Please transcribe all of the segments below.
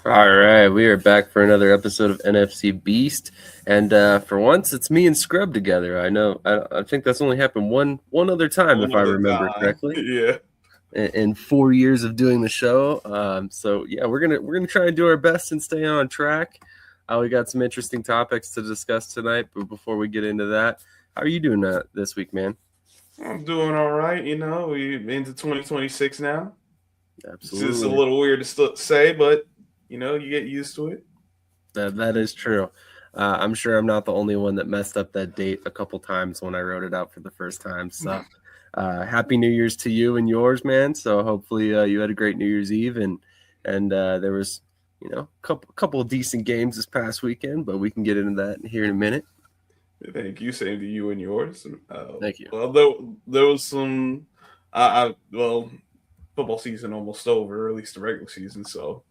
All right, we are back for another episode of NFC Beast, and for once, it's me and Scrub together. I think that's only happened one other time, if I Another remember time. correctly, Yeah. in 4 years of doing the show. So yeah, we're gonna try and do our best and stay on track. We got some interesting topics to discuss tonight, but before we get into that, how are you doing this week, man? I'm doing all right. We into 2026 now. It's just a Absolutely, little weird to say, but you get used to it. that is true. I'm sure I'm not the only one that messed up that date a couple times when I wrote it out for the first time. So, happy New Year's to you and yours, man. So hopefully you had a great New Year's Eve and there was couple of decent games this past weekend, but we can get into that here in a minute. Thank you. Same to you and yours. Thank you. Well, there was some. Football season almost over, or at least the regular season. So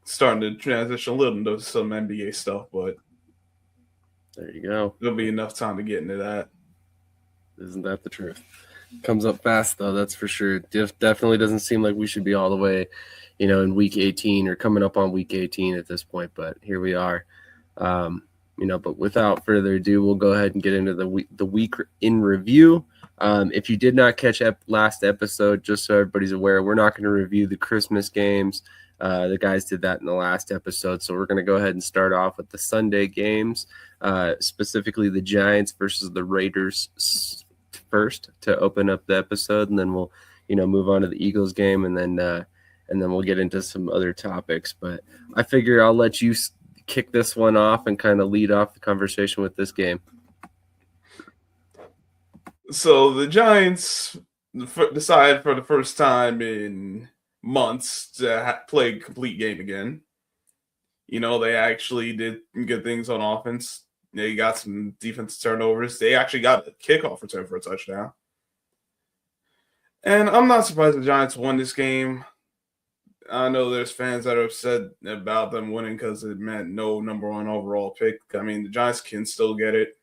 starting to transition a little into some NBA stuff, but There you go. there'll be enough time to get into that. Isn't that the truth? Comes up fast though, that's for sure. Definitely doesn't seem like we should be all the way, in week 18 or coming up on week 18 at this point, but here we are. But without further ado, we'll go ahead and get into the week in review. If you did not catch last episode, just so everybody's aware, we're not going to review the Christmas games. The guys did that in the last episode, so we're going to go ahead and start off with the Sunday games, specifically the Giants versus the Raiders first to open up the episode, and then we'll move on to the Eagles game, and then we'll get into some other topics. But I figure I'll let you kick this one off and kind of lead off the conversation with this game. So the Giants decide for the first time in months to play a complete game again. They actually did good things on offense. They got some defensive turnovers. They actually got a kickoff return for a touchdown. And I'm not surprised the Giants won this game. I know there's fans that are upset about them winning because it meant no number one overall pick. I mean, the Giants can still get it.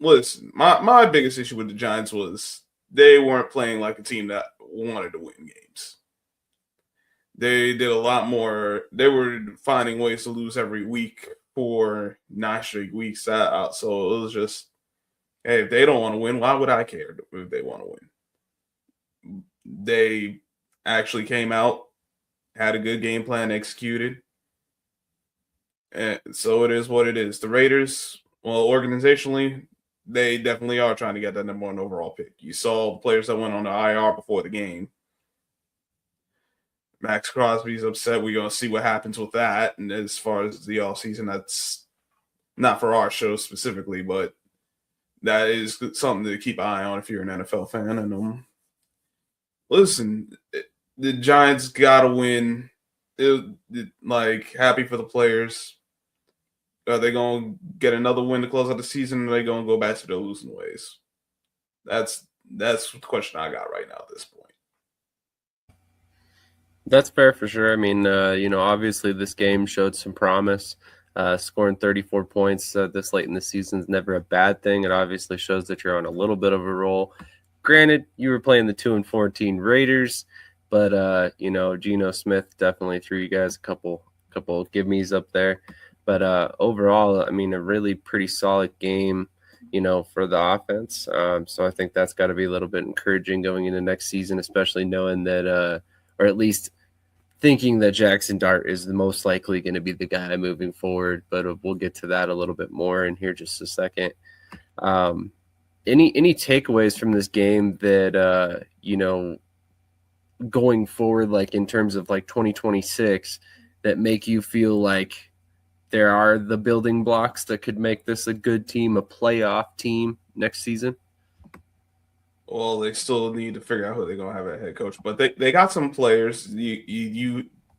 Listen, my biggest issue with the Giants was they weren't playing like a team that wanted to win games. They did a lot more. They were finding ways to lose every week for 9 straight weeks. So it was just, hey, if they don't want to win, why would I care if they want to win? They actually came out, had a good game plan, executed. And so it is what it is. The Raiders, well, organizationally, they definitely are trying to get that number one overall pick. You saw the players that went on the IR before the game. Max Crosby's upset. We're going to see what happens with that. And as far as the offseason, that's not for our show specifically, but that is something to keep an eye on if you're an NFL fan. And listen, the Giants got to win. Happy for the players. Are they going to get another win to close out the season, or are they going to go back to their losing ways? That's the question I got right now at this point. That's fair for sure. I mean, obviously this game showed some promise. Scoring 34 points this late in the season is never a bad thing. It obviously shows that you're on a little bit of a roll. Granted, you were playing the 2-14 Raiders, but Geno Smith definitely threw you guys a couple give-me's up there. But overall, I mean, a really pretty solid game, for the offense. So I think that's got to be a little bit encouraging going into next season, especially knowing that, or at least thinking that Jackson Dart is the most likely going to be the guy moving forward. But we'll get to that a little bit more in here just a second. Any takeaways from this game that going forward, like in terms of like 2026, that make you feel like there are the building blocks that could make this a good team, a playoff team next season? Well, they still need to figure out who they're going to have a head coach, but they got some players. They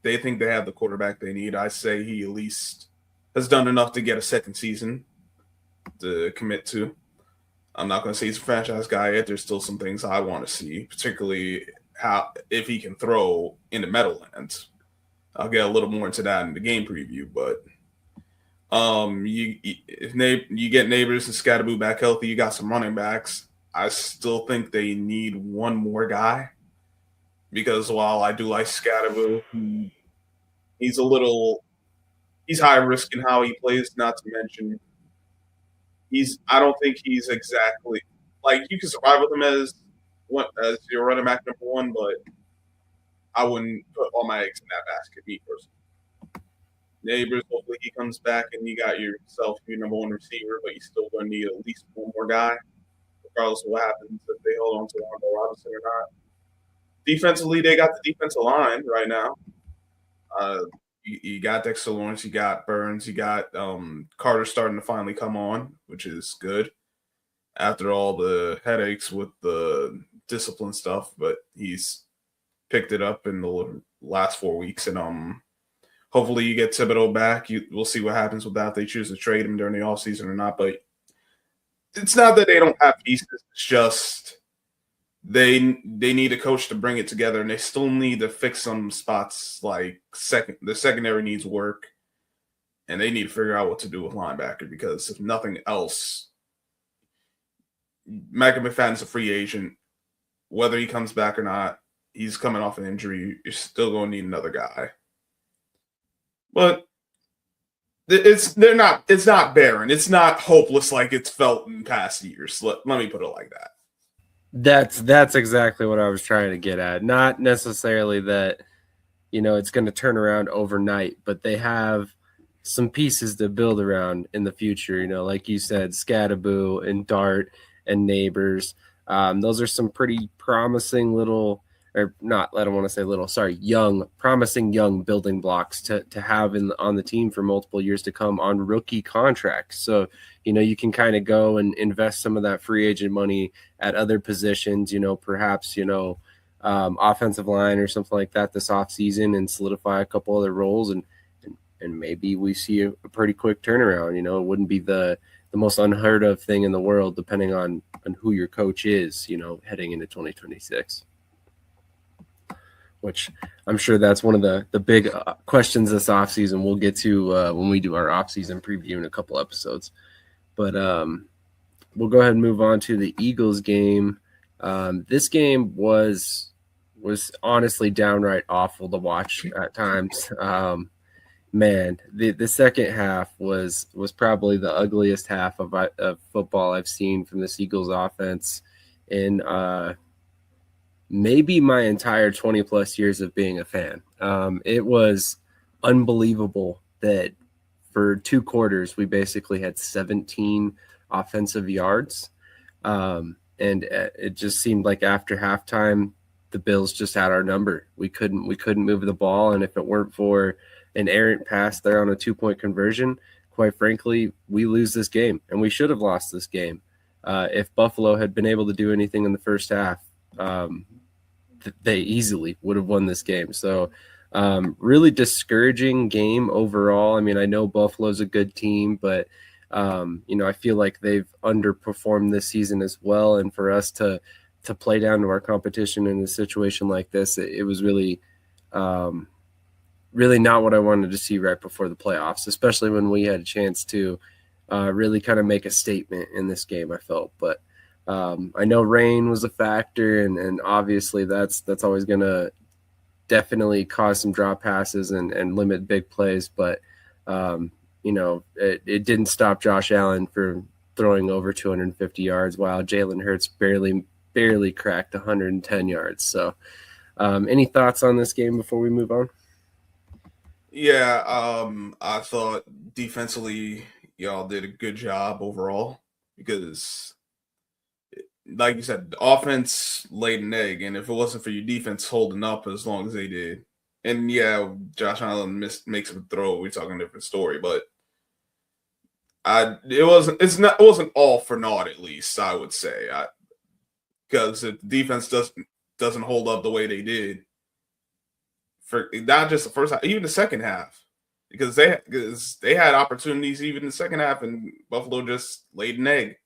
think they have the quarterback they need. I say he at least has done enough to get a second season to commit to. I'm not going to say he's a franchise guy yet. There's still some things I want to see, particularly if he can throw in the Meadowlands. I'll get a little more into that in the game preview, but if you get Neighbors and Scatterboo back healthy, you got some running backs. I still think they need one more guy. because while I do like Scatterbo, he's high risk in how he plays. Not to mention, I don't think he's exactly like you can survive with him as your running back number one, but I wouldn't put all my eggs in that basket. Me personally. Neighbors, hopefully he comes back and you got yourself your number one receiver, but you still going to need at least one more guy, regardless of what happens if they hold on to Wanda Robinson or not. Defensively, they got the defensive line right now. You got Dexter Lawrence, you got Burns, you got Carter starting to finally come on, which is good after all the headaches with the discipline stuff, but he's picked it up in the last 4 weeks, and hopefully you get Thibodeau back. We'll see what happens with that if they choose to trade him during the offseason or not, but it's not that they don't have pieces, it's just they need a coach to bring it together, and they still need to fix some spots like the secondary needs work, and they need to figure out what to do with linebacker because if nothing else, Micah McFadden's a free agent. Whether he comes back or not, he's coming off an injury. You're still going to need another guy. But it's not barren. It's not hopeless like it's felt in past years. Let me put it like that. That's exactly what I was trying to get at. Not necessarily that, it's going to turn around overnight, but they have some pieces to build around in the future. Like you said, Scatterbo and Dart and Neighbors. Those are some pretty promising promising young building blocks to have on the team for multiple years to come on rookie contracts. So, you can kind of go and invest some of that free agent money at other positions, perhaps, offensive line or something like that this offseason and solidify a couple other roles. And maybe we see a pretty quick turnaround. It wouldn't be the most unheard of thing in the world, depending on who your coach is, heading into 2026. Which I'm sure that's one of the big questions this offseason we'll get to when we do our offseason preview in a couple episodes. But we'll go ahead and move on to the Eagles game. This game was honestly downright awful to watch at times. Man, the second half was probably the ugliest half of football I've seen from this Eagles offense in maybe my entire 20 plus years of being a fan. It was unbelievable that for 2 quarters, we basically had 17 offensive yards. And it just seemed like after halftime, the Bills just had our number. We couldn't move the ball. And if it weren't for an errant pass there on a 2-point conversion, quite frankly, we lose this game, and we should have lost this game. If Buffalo had been able to do anything in the first half, they easily would have won this game. So really discouraging game overall. I mean, I know Buffalo's a good team, but I feel like they've underperformed this season as well. And for us to play down to our competition in a situation like this, it was really not what I wanted to see right before the playoffs, especially when we had a chance to really kind of make a statement in this game, I felt. But I know rain was a factor, and obviously that's always going to definitely cause some drop passes and limit big plays. But, it didn't stop Josh Allen from throwing over 250 yards while Jalen Hurts barely cracked 110 yards. So any thoughts on this game before we move on? Yeah, I thought defensively y'all did a good job overall because like you said, the offense laid an egg, and if it wasn't for your defense holding up as long as they did, and yeah, Josh Allen makes a throw, we're talking a different story, but it wasn't all for naught, at least I would say, because if the defense doesn't hold up the way they did, for not just the first half, even the second half, because they had opportunities even in the second half, and Buffalo just laid an egg.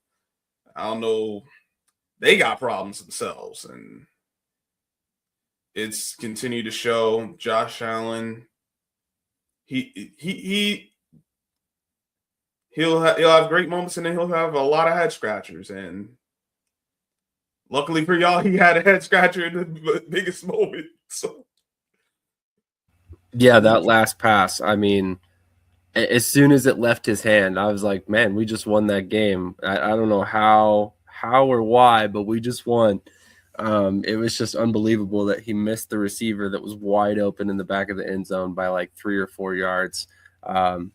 I don't know. They got problems themselves, and it's continued to show. Josh Allen, he'll have great moments, and then he'll have a lot of head scratchers. And Luckily for y'all, he had a head scratcher in the biggest moment. So Yeah, that last pass. I mean, as soon as it left his hand, I was like, man, we just won that game. I don't know how or why, but we just won. It was just unbelievable that he missed the receiver that was wide open in the back of the end zone by like 3 or 4 yards. So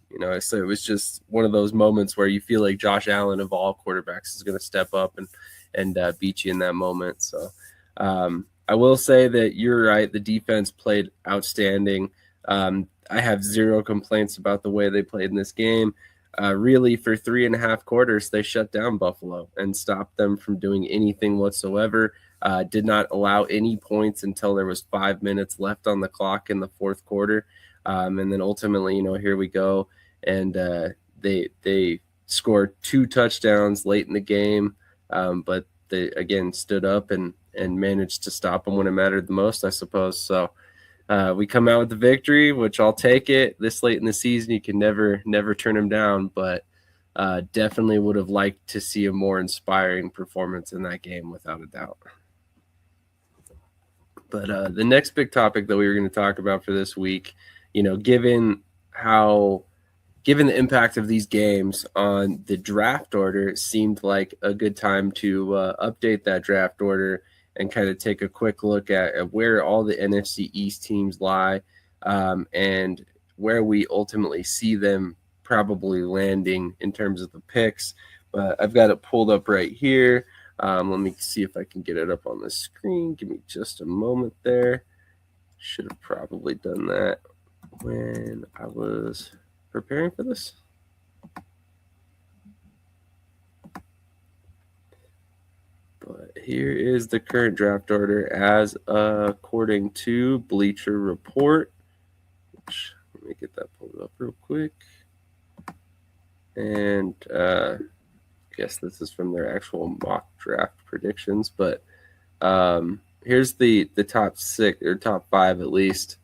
it was just one of those moments where you feel like Josh Allen of all quarterbacks is going to step up and beat you in that moment. So I will say that you're right. The defense played outstanding. I have zero complaints about the way they played in this game. Really, for 3.5 quarters, they shut down Buffalo and stopped them from doing anything whatsoever. Did not allow any points until there was 5 minutes left on the clock in the fourth quarter. And then ultimately, here we go. And they scored 2 touchdowns late in the game, but they, again, stood up and managed to stop them when it mattered the most, I suppose. So we come out with the victory, which I'll take it. This late in the season, you can never turn them down, but definitely would have liked to see a more inspiring performance in that game, without a doubt. But the next big topic that we were going to talk about for this week, given the impact of these games on the draft order, it seemed like a good time to update that draft order and kind of take a quick look at where all the NFC East teams lie, and where we ultimately see them probably landing in terms of the picks. But I've got it pulled up right here. Let me see if I can get it up on the screen. Give me just a moment there. Should have probably done that when I was preparing for this. But here is the current draft order as according to Bleacher Report. Let me get that pulled up real quick. And I guess this is from their actual mock draft predictions. But here's the top 6 or top 5 at least.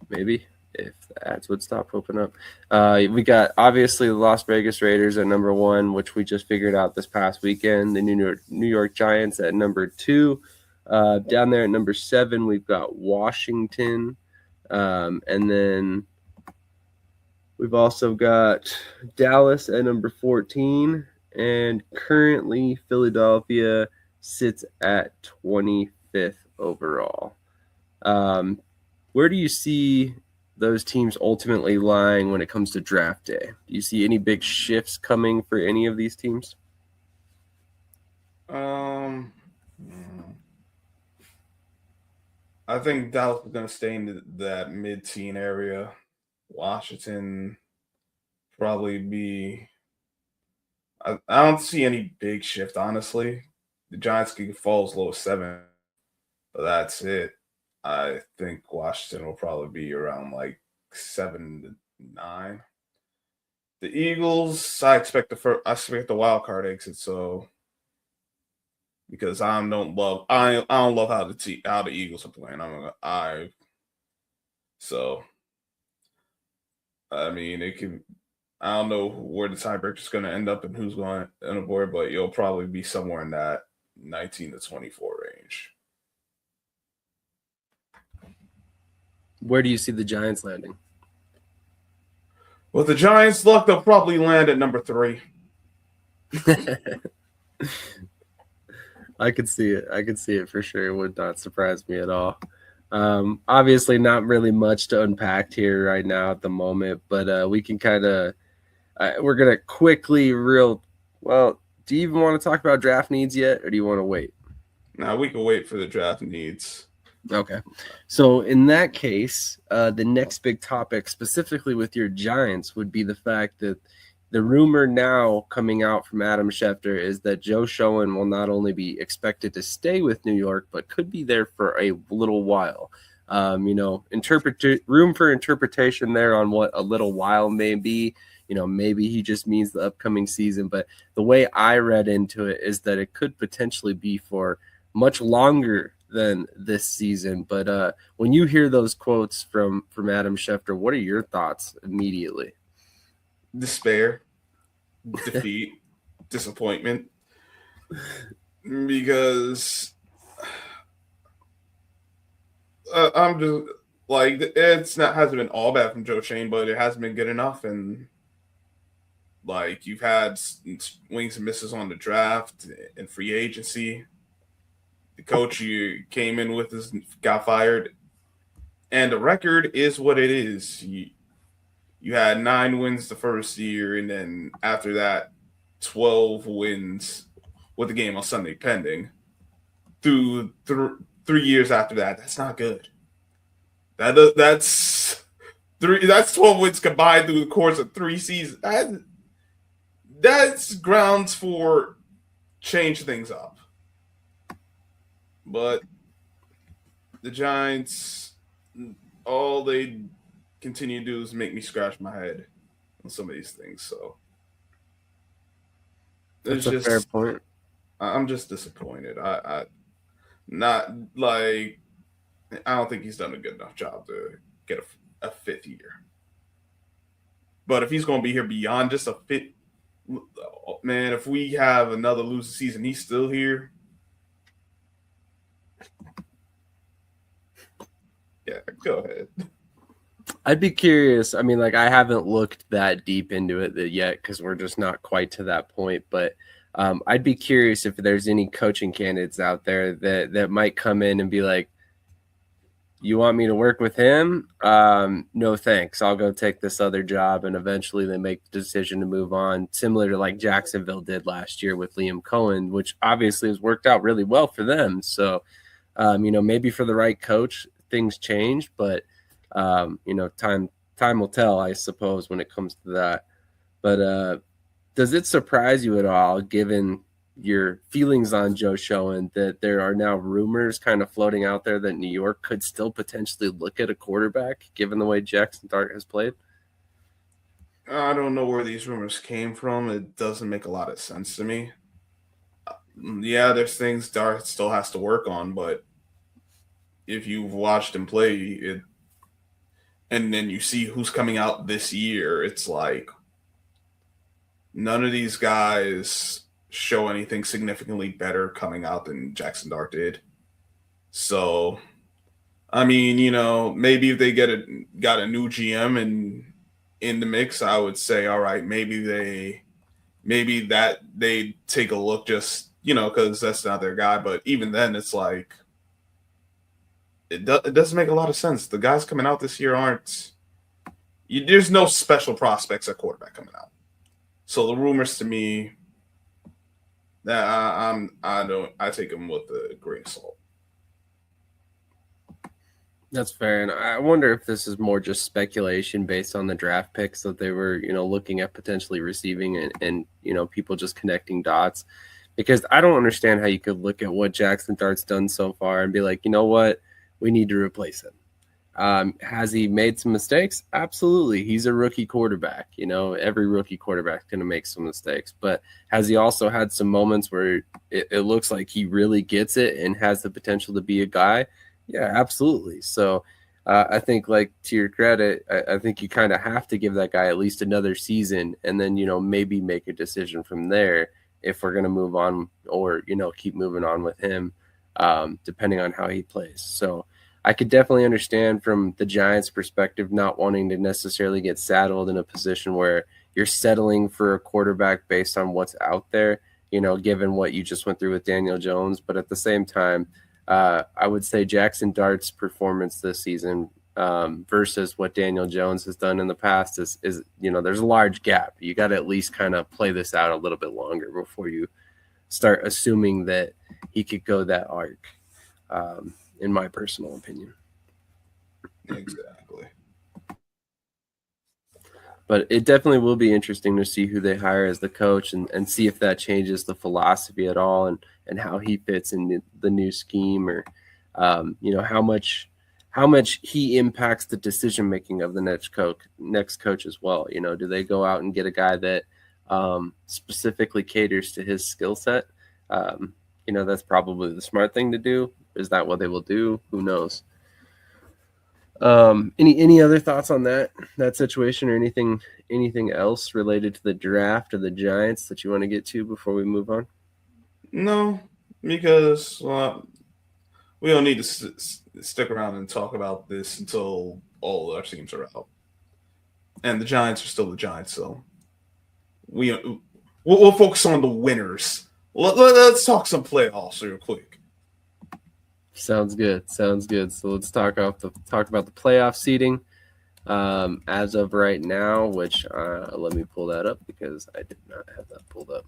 Maybe, if the ads would stop opening up. We got, obviously, the Las Vegas Raiders at number 1, which we just figured out this past weekend. The New York Giants at number 2. Down there at number 7, we've got Washington. And then we've also got Dallas at number 14. And currently, Philadelphia sits at 25th overall. Where do you see those teams ultimately lying when it comes to draft day? Do you see any big shifts coming for any of these teams? I think Dallas is going to stay in that mid-teen area. Washington probably be. I don't see any big shift, honestly. The Giants could fall as low as 7, but that's it. I think Washington will probably be around like 7 to 9. The Eagles, I expect the wild card exit. So because I don't love how the Eagles are playing. I mean, it can. I don't know where the tiebreaker is going to end up and who's going to end up where, but you'll probably be somewhere in that 19 to 24 range. Where do you see the Giants landing? With the Giants' luck, they'll probably land at number 3. I could see it. For sure. It would not surprise me at all. Obviously, not really much to unpack here right now at the moment, but we can kind of we're going to quickly do you even want to talk about draft needs yet, or do you want to wait? Now we can wait for the draft needs. Okay. So in that case, the next big topic, specifically with your Giants, would be the fact that the rumor now coming out from Adam Schefter is that Joe Schoen will not only be expected to stay with New York, but could be there for a little while. Room for interpretation there on what a little while may be. Maybe he just means the upcoming season. But the way I read into it is that it could potentially be for much longer than this season. But when you hear those quotes from Adam Schefter, what are your thoughts immediately? Despair, defeat, disappointment. because I'm just like it's not hasn't been all bad from Joe Shane, but it hasn't been good enough, and like you've had swings and misses on the draft and free agency. The coach you came in with got fired, and the record is what it is. You had 9 wins the first year, and then after that, 12 wins with the game on Sunday pending. Through 3 years after that, that's not good. That's 12 wins combined through the course of 3 seasons. That's grounds for change things up. But the Giants, all they continue to do is make me scratch my head on some of these things. So That's a fair point. I'm just disappointed. I not like I don't think he's done a good enough job to get a fifth year. But if he's going to be here beyond just a fifth, man, if we have another losing season, he's still here. Yeah, go ahead. I'd be curious. I mean, like, I haven't looked that deep into it yet because we're just not quite to that point. But I'd be curious if there's any coaching candidates out there that might come in and be like, you want me to work with him? No, thanks. I'll go take this other job. And eventually they make the decision to move on, similar to like Jacksonville did last year with Liam Cohen, which obviously has worked out really well for them. So, maybe for the right coach, things change, but time will tell, I suppose, when it comes to that. But does it surprise you at all, given your feelings on Joe Schoen, that there are now rumors kind of floating out there that New York could still potentially look at a quarterback, given the way Jackson Dart has played? I don't know where these rumors came from. It doesn't make a lot of sense to me. Yeah, there's things Dart still has to work on, but if you've watched him play, and then you see who's coming out this year, it's like none of these guys show anything significantly better coming out than Jackson Dart did. So, I mean, maybe if they got a new GM and in the mix, I would say, all right, maybe they take a look, just because that's not their guy. But even then, it's like it doesn't make a lot of sense. The guys coming out this year there's no special prospects at quarterback coming out. So the rumors, to me, I take them with a grain of salt. That's fair. And I wonder if this is more just speculation based on the draft picks that they were, looking at potentially receiving and people just connecting dots. Because I don't understand how you could look at what Jackson Dart's done so far and be like, you know what, we need to replace him. Has he made some mistakes? Absolutely. He's a rookie quarterback. Every rookie quarterback is going to make some mistakes. But has he also had some moments where it looks like he really gets it and has the potential to be a guy? Yeah, absolutely. So I think, like, to your credit, I think you kind of have to give that guy at least another season and then, maybe make a decision from there if we're going to move on or, keep moving on with him, depending on how he plays. So I could definitely understand from the Giants' perspective not wanting to necessarily get saddled in a position where you're settling for a quarterback based on what's out there, given what you just went through with Daniel Jones. But at the same time, I would say Jackson Dart's performance this season versus what Daniel Jones has done in the past is there's a large gap. You got to at least kind of play this out a little bit longer before you start assuming that he could go that arc. In my personal opinion. Exactly. But it definitely will be interesting to see who they hire as the coach and see if that changes the philosophy at all and how he fits in the new scheme or, how much he impacts the decision-making of the next coach as well. Do they go out and get a guy that specifically caters to his skill set? That's probably the smart thing to do. Is that what they will do? Who knows? Any other thoughts on that situation or anything else related to the draft or the Giants that you want to get to before we move on? No, because we don't need to stick around and talk about this until all our teams are out, and the Giants are still the Giants. So we'll focus on the winners. Let's talk some playoffs real quick. Sounds good. Sounds good. So let's talk about the playoff seeding. As of right now, which let me pull that up because I did not have that pulled up.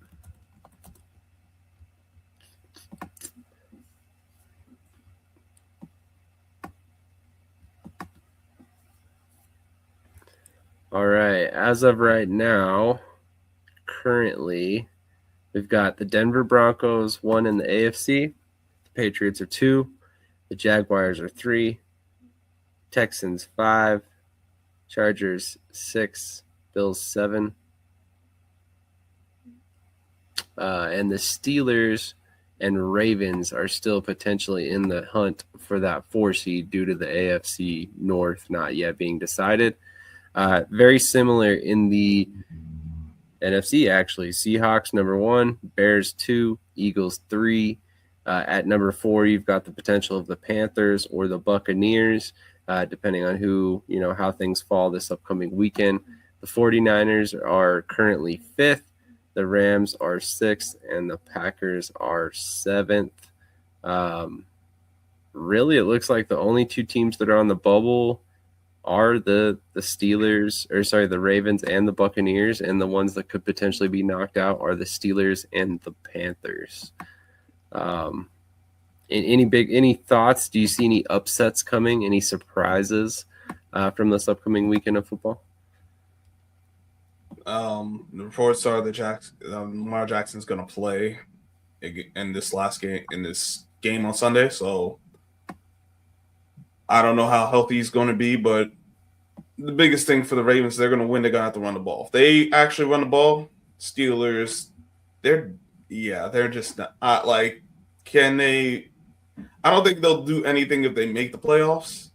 All right. As of right now, currently, we've got the Denver Broncos 1 in the AFC. The Patriots are 2. The Jaguars are 3. Texans 5. Chargers 6. Bills 7. And the Steelers and Ravens are still potentially in the hunt for that 4 seed due to the AFC North not yet being decided. Very similar in the NFC, actually. Seahawks, number 1, Bears 2, Eagles 3. At number 4, you've got the potential of the Panthers or the Buccaneers, depending on how things fall this upcoming weekend. The 49ers are currently 5th. The Rams are 6th, and the Packers are 7th. Really, it looks like the only 2 teams that are on the bubble are the Ravens and the Buccaneers, and the ones that could potentially be knocked out are the Steelers and the Panthers. Any thoughts? Do you see any upsets coming? Any surprises from this upcoming weekend of football? The reports are that Lamar Jackson's going to play in this game on Sunday. So I don't know how healthy he's going to be, but the biggest thing for the Ravens, they're going to win. They're going to have to run the ball. If they actually run the ball, Steelers, they're just not can they? I don't think they'll do anything if they make the playoffs.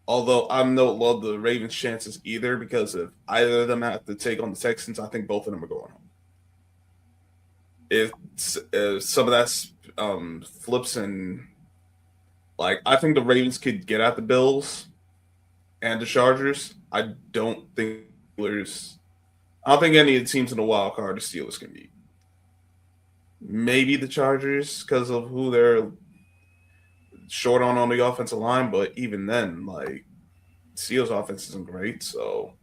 Although I don't love the Ravens' chances either, because if either of them have to take on the Texans, I think both of them are going home. If some of that flips and I think the Ravens could get at the Bills and the Chargers. I don't think any of the teams in the wild card the Steelers can beat. Maybe the Chargers because of who they're short on the offensive line, but even then, Steelers' offense isn't great. So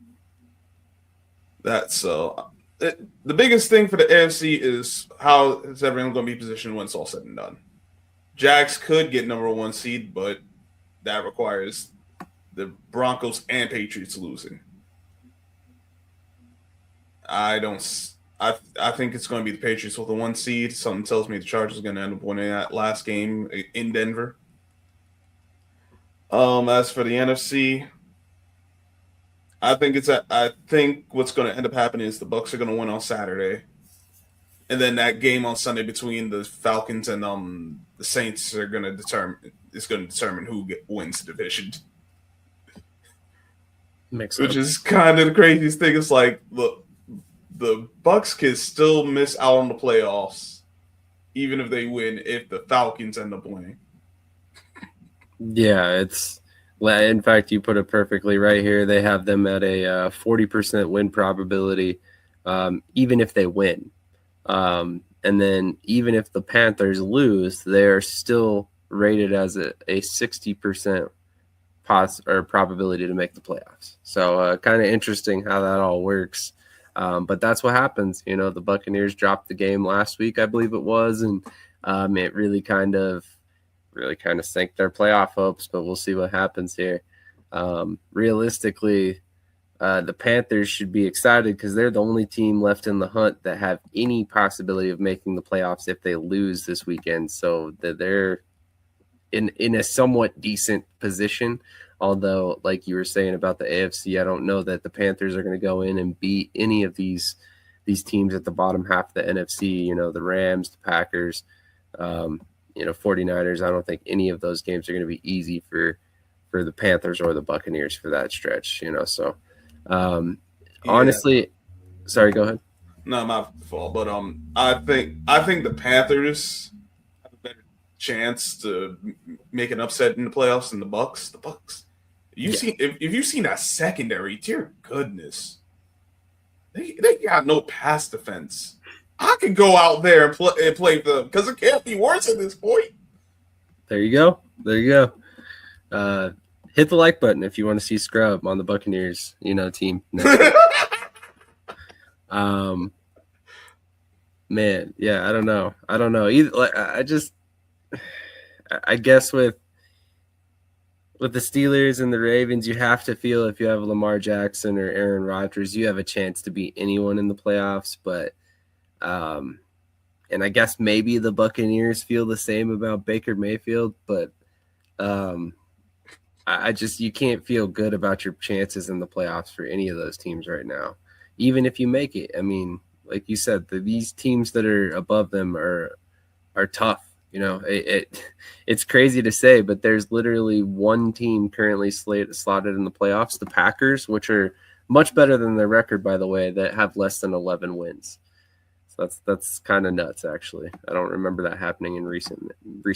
the biggest thing for the AFC is how is everyone going to be positioned when it's all said and done. Jags could get number 1 seed, but that requires the Broncos and Patriots losing. I think it's going to be the Patriots with the 1 seed. Something tells me the Chargers are going to end up winning that last game in Denver. As for the NFC, I think what's going to end up happening is the Bucs are going to win on Saturday, and then that game on Sunday between the Falcons and the Saints is going to determine who wins the division. Makes Which sense. is kind of the craziest thing. It's look, the Bucs can still miss out on the playoffs, even if they win. If the Falcons end up winning, yeah, in fact, you put it perfectly right here. They have them at a 40% win probability, even if they win. And then even if the Panthers lose, they're still rated as a 60% probability to make the playoffs. So kind of interesting how that all works. But that's what happens. The Buccaneers dropped the game last week, I believe it was, and it really kind of sank their playoff hopes. But we'll see what happens here. Realistically, the Panthers should be excited because they're the only team left in the hunt that have any possibility of making the playoffs if they lose this weekend. So they're in a somewhat decent position. Although, like you were saying about the AFC, I don't know that the Panthers are going to go in and beat any of these teams at the bottom half of the NFC. The Rams, the Packers, 49ers. I don't think any of those games are going to be easy for the Panthers or the Buccaneers for that stretch. So honestly, sorry, go ahead. No, my fault. But I think the Panthers chance to make an upset in the playoffs in the Bucks. The Bucks. If you've seen that secondary, dear goodness, they got no pass defense. I could go out there and play them because it can't be worse at this point. There you go. There you go. Hit the like button if you want to see Scrub on the Buccaneers, team. Man, yeah, I don't know. Either, I guess with the Steelers and the Ravens, you have to feel if you have Lamar Jackson or Aaron Rodgers, you have a chance to beat anyone in the playoffs. But, and I guess maybe the Buccaneers feel the same about Baker Mayfield, but you can't feel good about your chances in the playoffs for any of those teams right now, even if you make it. I mean, like you said, these teams that are above them are tough. It's crazy to say, but there's literally one team currently slotted in the playoffs, the Packers, which are much better than their record, by the way, that have less than 11 wins. So that's kind of nuts, actually. I don't remember that happening in recent.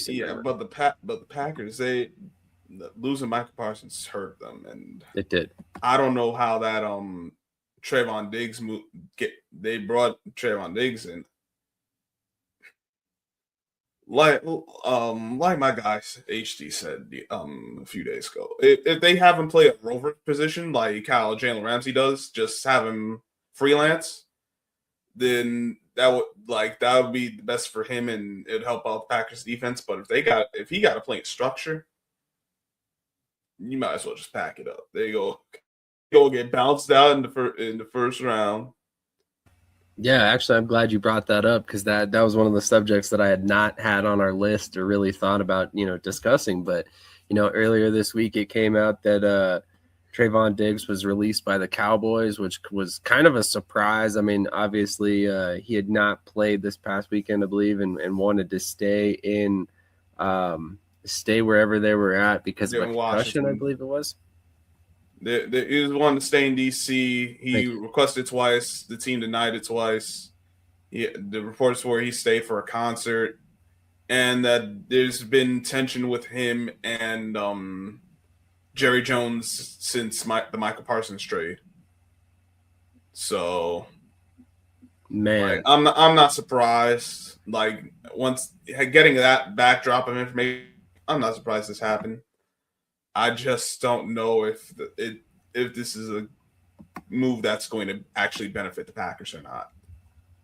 Yeah, memory. But the Packers, losing Michael Parsons hurt them, and it did. I don't know how that Trayvon Diggs they brought Trayvon Diggs in. Like my guy HD said a few days ago, if they have him play a rover position like how Jalen Ramsey does, just have him freelance, then that would be the best for him and it'd help out the Packers defense. But if he got to play in structure, you might as well just pack it up. There you go get bounced out in the first round. Yeah, actually, I'm glad you brought that up because that was one of the subjects that I had not had on our list or really thought about, discussing. But, earlier this week it came out that Trayvon Diggs was released by the Cowboys, which was kind of a surprise. I mean, obviously, he had not played this past weekend, I believe, and wanted to stay wherever they were at because of a concussion, I believe it was. He was wanting to stay in D.C. He requested twice. The team denied it twice. The reports were he stayed for a concert, and that there's been tension with him and Jerry Jones since the Michael Parsons trade. So, man, I'm not surprised. Like once getting that backdrop of information, I'm not surprised this happened. I just don't know if this is a move that's going to actually benefit the Packers or not.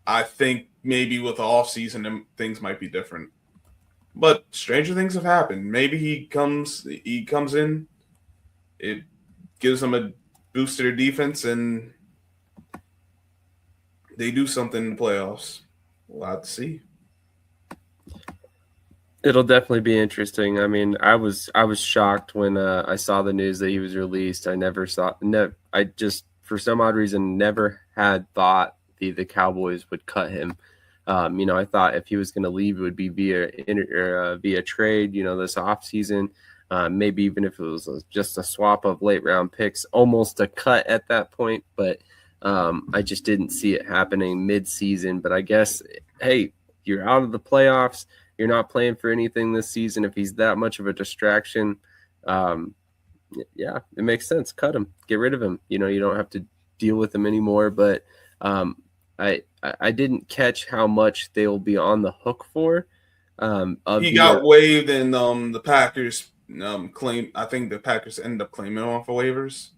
I think maybe with the offseason, things might be different. But stranger things have happened. Maybe he comes in, it gives them a boost to their defense, and they do something in the playoffs. We'll have to see. It'll definitely be interesting. I mean, I was shocked when I saw the news that he was released. I just, for some odd reason, never had thought the Cowboys would cut him. I thought if he was going to leave, it would be via trade, this offseason. Maybe even if it was just a swap of late round picks, almost a cut at that point. But I just didn't see it happening mid-season. But I guess, hey, you're out of the playoffs. You're not playing for anything this season. If he's that much of a distraction, yeah, it makes sense. Cut him. Get rid of him. You don't have to deal with him anymore. But I didn't catch how much they will be on the hook for. He got waived, and the Packers claim. I think the Packers ended up claiming him for waivers.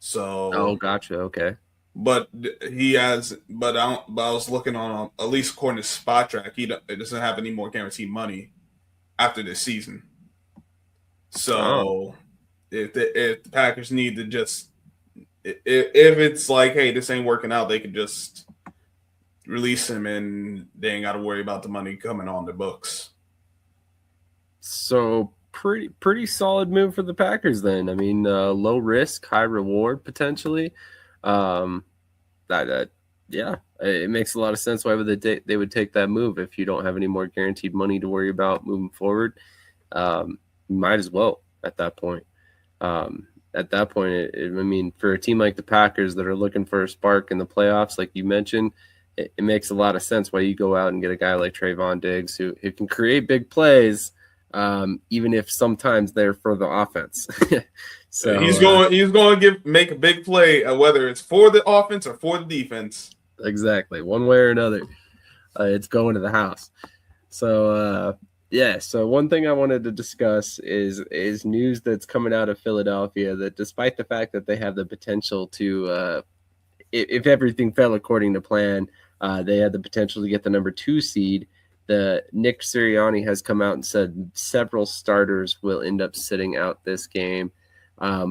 So, gotcha. Okay. But he has. But I was looking on at least according to Spot Track, it doesn't have any more guaranteed money after this season. So if the Packers need to just if it's like, hey, this ain't working out, they could just release him and they ain't got to worry about the money coming on the books. So pretty solid move for the Packers then. I mean, low risk, high reward potentially. Yeah, it makes a lot of sense. Why would they would take that move if you don't have any more guaranteed money to worry about moving forward? Might as well at that point. I mean, for a team like the Packers that are looking for a spark in the playoffs, like you mentioned, it makes a lot of sense why you go out and get a guy like Trayvon Diggs who can create big plays, even if sometimes they're for the offense. So he's going to make a big play, whether it's for the offense or for the defense. Exactly, one way or another, it's going to the house. So yeah. So one thing I wanted to discuss is news that's coming out of Philadelphia that despite the fact that they have the potential to, if everything fell according to plan, they had the potential to get the number 2 seed. The Nick Sirianni has come out and said several starters will end up sitting out this game. I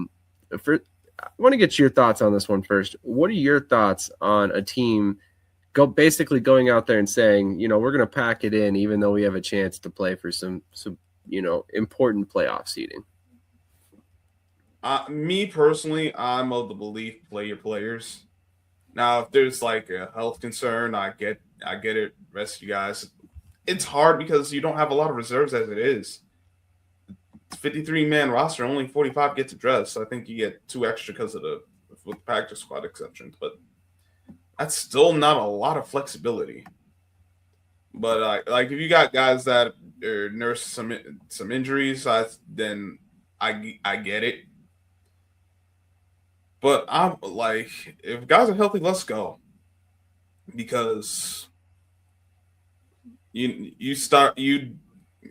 want to get your thoughts on this one first. What are your thoughts on a team basically going out there and saying, we're going to pack it in, even though we have a chance to play for some important playoff seeding? Me personally, I'm of the belief play your players. Now, if there's like a health concern, I get it. Rest of you guys, it's hard because you don't have a lot of reserves as it is. 53-man roster, only 45 get to dress. So I think you get 2 extra because of with the practice squad exceptions, but that's still not a lot of flexibility. But like if you got guys that nurse some injuries, then I get it. But I'm like, if guys are healthy, let's go. Because you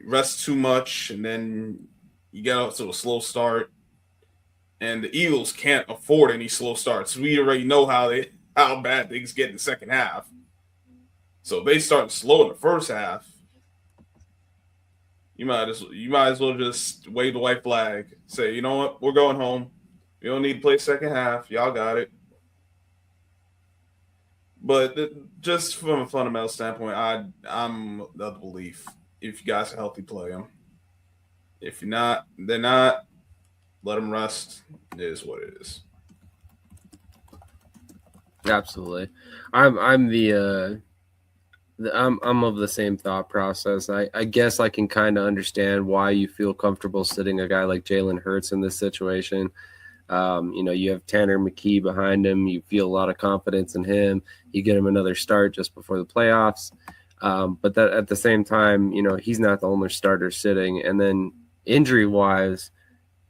rest too much and then you get off to a slow start. And the Eagles can't afford any slow starts. We already know how bad things get in the second half. So if they start slow in the first half, you might as well just wave the white flag. Say, you know what, we're going home. We don't need to play second half. Y'all got it. But just from a fundamental standpoint, I'm of the belief if you guys are healthy, play them. If you're not, they're not. Let them rest. It is what it is. Absolutely. I'm of the same thought process. I guess I can kind of understand why you feel comfortable sitting a guy like Jalen Hurts in this situation. You have Tanner McKee behind him. You feel a lot of confidence in him. You get him another start just before the playoffs. But that at the same time, he's not the only starter sitting. And then injury-wise,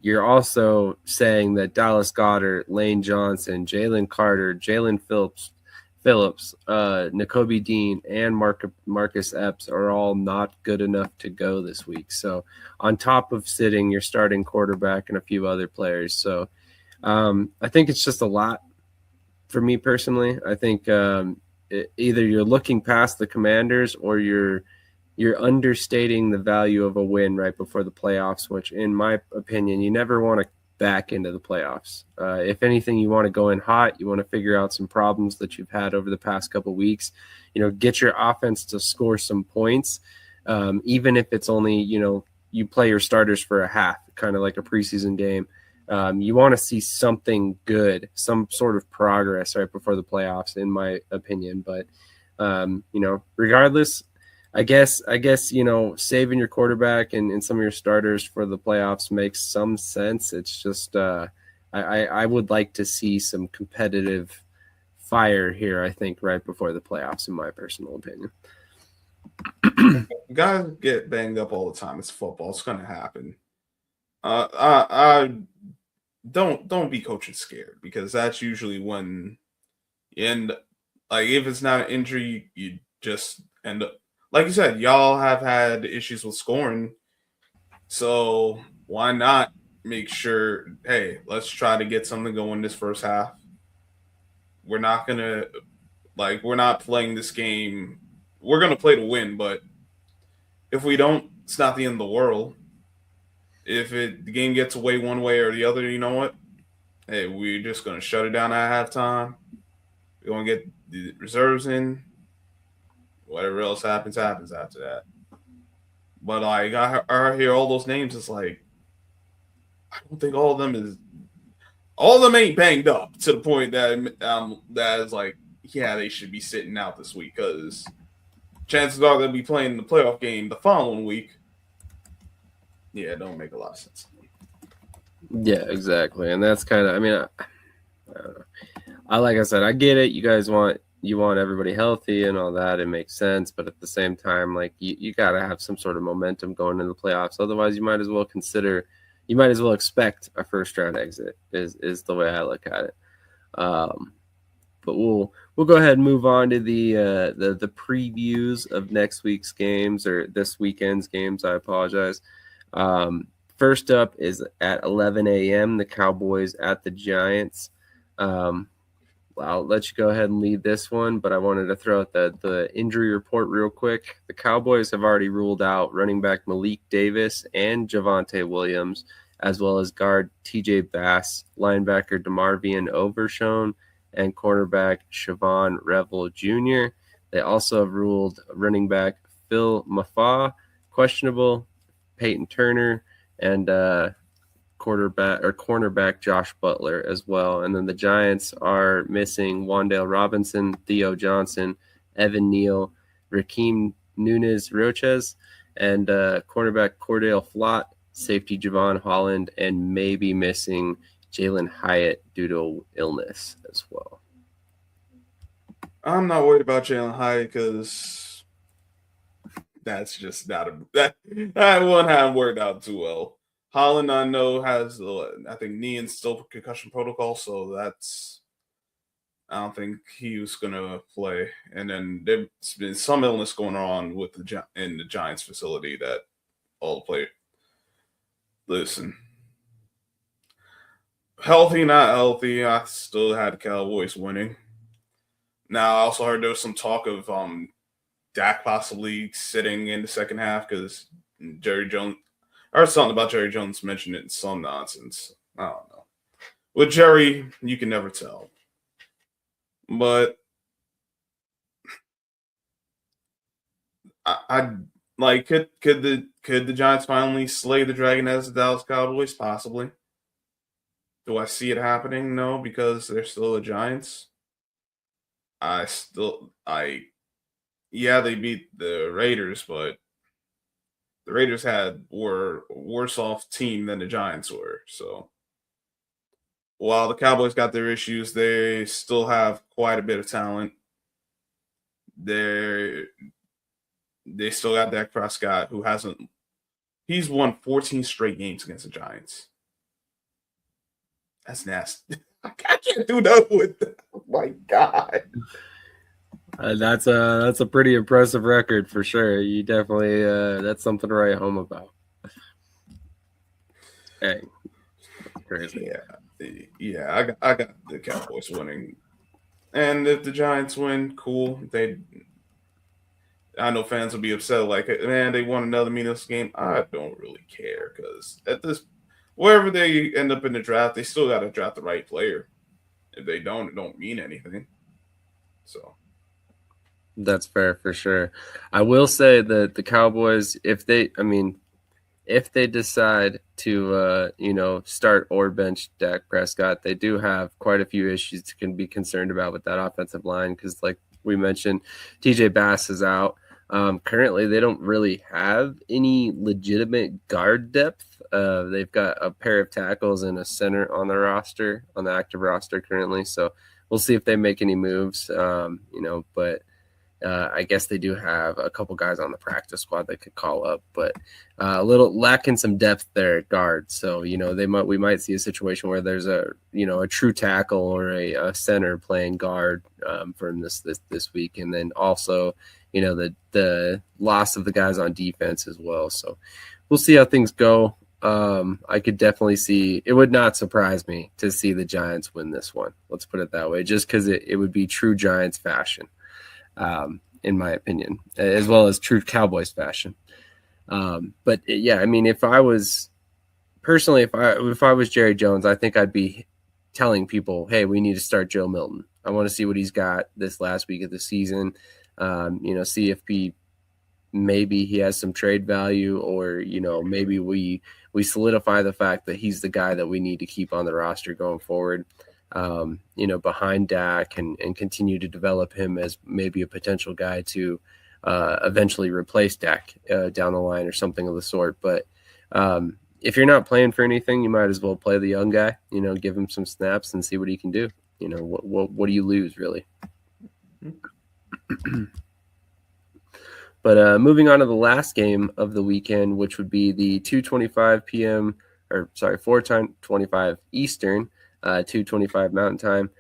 you're also saying that Dallas Goedert, Lane Johnson, Jalen Carter, Jalen Phillips, Nakobe Dean, and Marcus Epps are all not good enough to go this week. So on top of sitting your starting quarterback and a few other players. So I think it's just a lot for me personally. I think either you're looking past the Commanders or you're understating the value of a win right before the playoffs, which in my opinion, you never want to back into the playoffs. If anything, you want to go in hot. You want to figure out some problems that you've had over the past couple of weeks. Get your offense to score some points, even if it's only you play your starters for a half, kind of like a preseason game. You want to see something good, some sort of progress right before the playoffs, in my opinion. But regardless, I guess saving your quarterback and some of your starters for the playoffs makes some sense. It's just I would like to see some competitive fire here, I think, right before the playoffs, in my personal opinion. Guys get banged up all the time. It's football. It's going to happen. I don't be coaching scared, because that's usually when you end. Like, if it's not an injury, you just end up. Like you said, y'all have had issues with scoring, so why not make sure, hey, let's try to get something going this first half. We're not playing this game. We're going to play to win, but if we don't, it's not the end of the world. If the game gets away one way or the other, you know what? Hey, we're just going to shut it down at halftime. We're going to get the reserves in. Whatever else happens after that. But like, I hear all those names. It's like, I don't think all of them ain't banged up to the point that is like, yeah, they should be sitting out this week, because chances are they'll be playing the playoff game the following week. Yeah, it don't make a lot of sense. Yeah, exactly. And that's kind of, I don't know. Like I said, I get it. You guys want you want everybody healthy and all that. It makes sense. But at the same time, like you got to have some sort of momentum going into the playoffs. Otherwise, you might as well expect a first round exit is the way I look at it. But we'll go ahead and move on to the previews of next week's games or this weekend's games. I apologize. First up is at 11 a.m. the Cowboys at the Giants. I'll let you go ahead and lead this one, but I wanted to throw out the injury report real quick. The Cowboys have already ruled out running back Malik Davis and Javonte Williams, as well as guard TJ Bass, linebacker DeMarvion Overshown, and cornerback Siobhan Revel Jr. They also have ruled running back Phil Mafa questionable, Peyton Turner, and cornerback Josh Butler as well. And then the Giants are missing Wan'Dale Robinson, Theo Johnson, Evan Neal, Rakeem Nunez Roches, and cornerback Cordell Flott, safety Javon Holland, and maybe missing Jalen Hyatt due to illness as well. I'm not worried about Jalen Hyatt because that's just not that one hadn't worked out too well. Holland, I know, has I think knee and still concussion protocol, so I don't think he was gonna play. And then there's been some illness going on with in the Giants facility that all the players. Listen, healthy, not healthy, I still had the Cowboys winning. Now, I also heard there was some talk of Dak possibly sitting in the second half because Jerry Jones. I heard something about Jerry Jones mentioned it in some nonsense. I don't know. With Jerry, you can never tell. But I like could the Giants finally slay the Dragon as the Dallas Cowboys? Possibly. Do I see it happening? No, because they're still the Giants. They beat the Raiders, but the Raiders were a worse off team than the Giants were. So while the Cowboys got their issues, they still have quite a bit of talent. They still got Dak Prescott, who he's won 14 straight games against the Giants. That's nasty. I can't do that with that. Oh my God. That's a pretty impressive record for sure. You definitely that's something to write home about. Hey, crazy. Yeah. I got the Cowboys winning, and if the Giants win, cool. I know fans will be upset, like, man, they won another meaningless game. I don't really care because wherever they end up in the draft, they still got to draft the right player. If they don't, it don't mean anything. So. That's fair for sure. I will say that the Cowboys, if they decide to, start or bench Dak Prescott, they do have quite a few issues to be concerned about with that offensive line because, like we mentioned, TJ Bass is out. Currently, they don't really have any legitimate guard depth. They've got a pair of tackles and a center on the active roster currently. So we'll see if they make any moves, but I guess they do have a couple guys on the practice squad they could call up, but a little lacking some depth there at guard. So, we might see a situation where there's a true tackle or a center playing guard from this week. And then also, the loss of the guys on defense as well. So we'll see how things go. I could definitely see, it would not surprise me to see the Giants win this one. Let's put it that way, just because it would be true Giants fashion. In my opinion, as well as true Cowboys fashion. But yeah, if I was Jerry Jones, I think I'd be telling people, hey, we need to start Joe Milton. I want to see what he's got this last week of the season. See if maybe he has some trade value, or, maybe we solidify the fact that he's the guy that we need to keep on the roster going forward. Behind Dak and continue to develop him as maybe a potential guy to eventually replace Dak down the line or something of the sort. But if you're not playing for anything, you might as well play the young guy, give him some snaps and see what he can do. What do you lose really? But moving on to the last game of the weekend, which would be the 2:25 p.m. or sorry, 4:25 Eastern, 2:25 Mountain Time.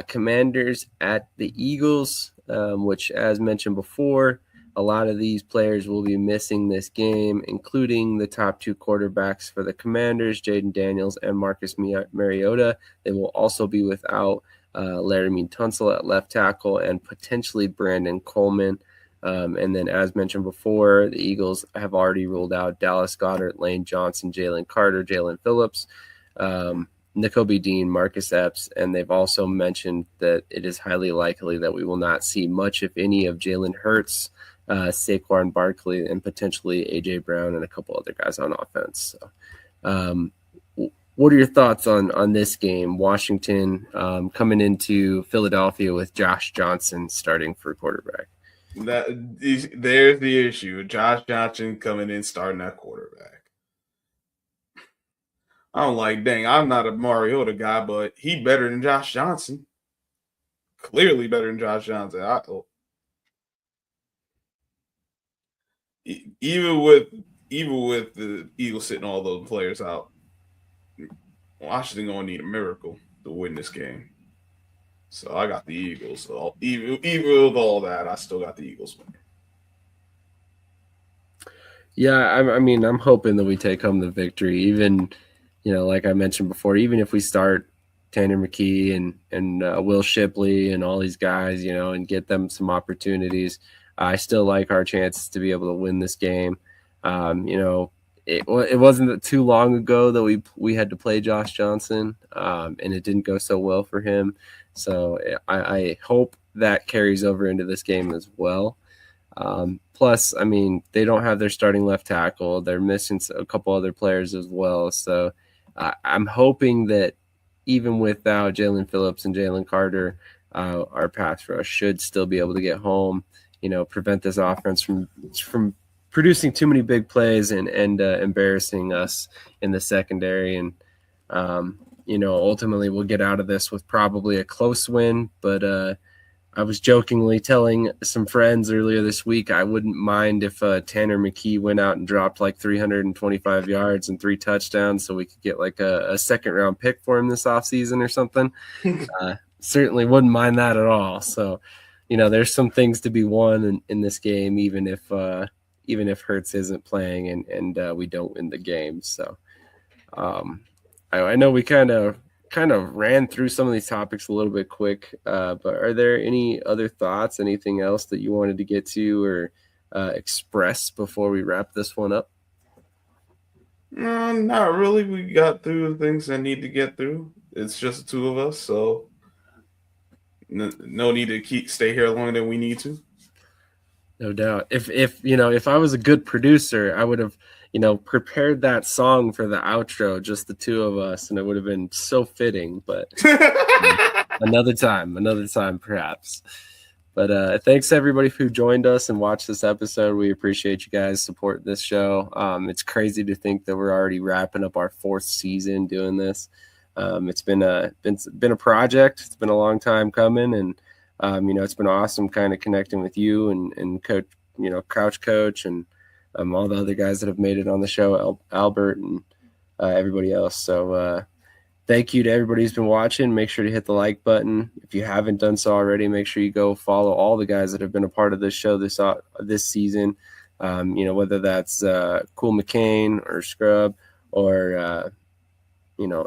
Commanders at the Eagles, which, as mentioned before, a lot of these players will be missing this game, including the top two quarterbacks for the Commanders, Jaden Daniels and Marcus Mariota. They will also be without Laramie Tunsil at left tackle and potentially Brandon Coleman. And then, as mentioned before, the Eagles have already ruled out Dallas Goedert, Lane Johnson, Jalen Carter, Jalen Phillips, N'Kobe Dean, Marcus Epps, and they've also mentioned that it is highly likely that we will not see much, if any, of Jalen Hurts, Saquon Barkley, and potentially A.J. Brown and a couple other guys on offense. So, what are your thoughts on this game? Washington coming into Philadelphia with Josh Johnson starting for quarterback. There's the issue. Josh Johnson coming in starting at quarterback. I'm like, dang, I'm not a Mariota guy, but he better than Josh Johnson. Clearly better than Josh Johnson. Even with the Eagles sitting all those players out, Washington gonna need a miracle to win this game. So I got the Eagles. So even with all that, I still got the Eagles winning. Yeah, I mean, I'm hoping that we take home the victory. Even, like I mentioned before, even if we start Tanner McKee and Will Shipley and all these guys, and get them some opportunities, I still like our chances to be able to win this game. It wasn't too long ago that we had to play Josh Johnson, and it didn't go so well for him. So I hope that carries over into this game as well. Plus, I mean, they don't have their starting left tackle. They're missing a couple other players as well. So I'm hoping that even without Jalen Phillips and Jalen Carter, our pass rush should still be able to get home, prevent this offense from producing too many big plays and embarrassing us in the secondary. And, ultimately we'll get out of this with probably a close win. But I was jokingly telling some friends earlier this week I wouldn't mind if Tanner McKee went out and dropped like 325 yards and 3 touchdowns so we could get like a second-round pick for him this offseason or something. Certainly wouldn't mind that at all. So, there's some things to be won in this game, even if Hurts isn't playing and we don't win the game. So I know we kind of ran through some of these topics a little bit quick, but are there any other thoughts, anything else that you wanted to get to or express before we wrap this one up? Not really. We got through the things I need to get through. It's just the two of us, so no need to stay here longer than we need to. No doubt. If I was a good producer, I would have prepared that song for the outro, just the two of us, and it would have been so fitting. But another time perhaps. But thanks everybody who joined us and watched this episode. We appreciate you guys supporting this show. It's crazy to think that we're already wrapping up our 4th season doing this. It's been a project. It's been a long time coming, and it's been awesome kind of connecting with you and Coach, Crouch Coach and all the other guys that have made it on the show, Albert and everybody else. So thank you to everybody who's been watching. Make sure to hit the like button. If you haven't done so already, make sure you go follow all the guys that have been a part of this show this season. Whether that's Cool McCain or Scrub or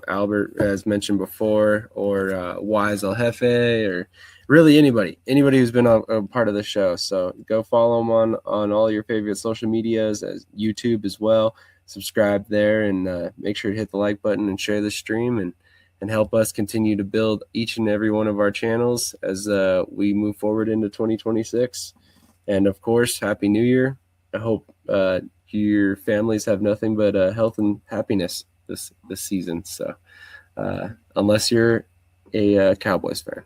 Albert, as mentioned before, or Wise El Jefe, or really anybody who's been a part of the show. So go follow them on all your favorite social medias, as YouTube as well. Subscribe there and make sure to hit the like button and share the stream and help us continue to build each and every one of our channels as we move forward into 2026. And of course, Happy New Year. I hope your families have nothing but health and happiness this season. So unless you're a Cowboys fan.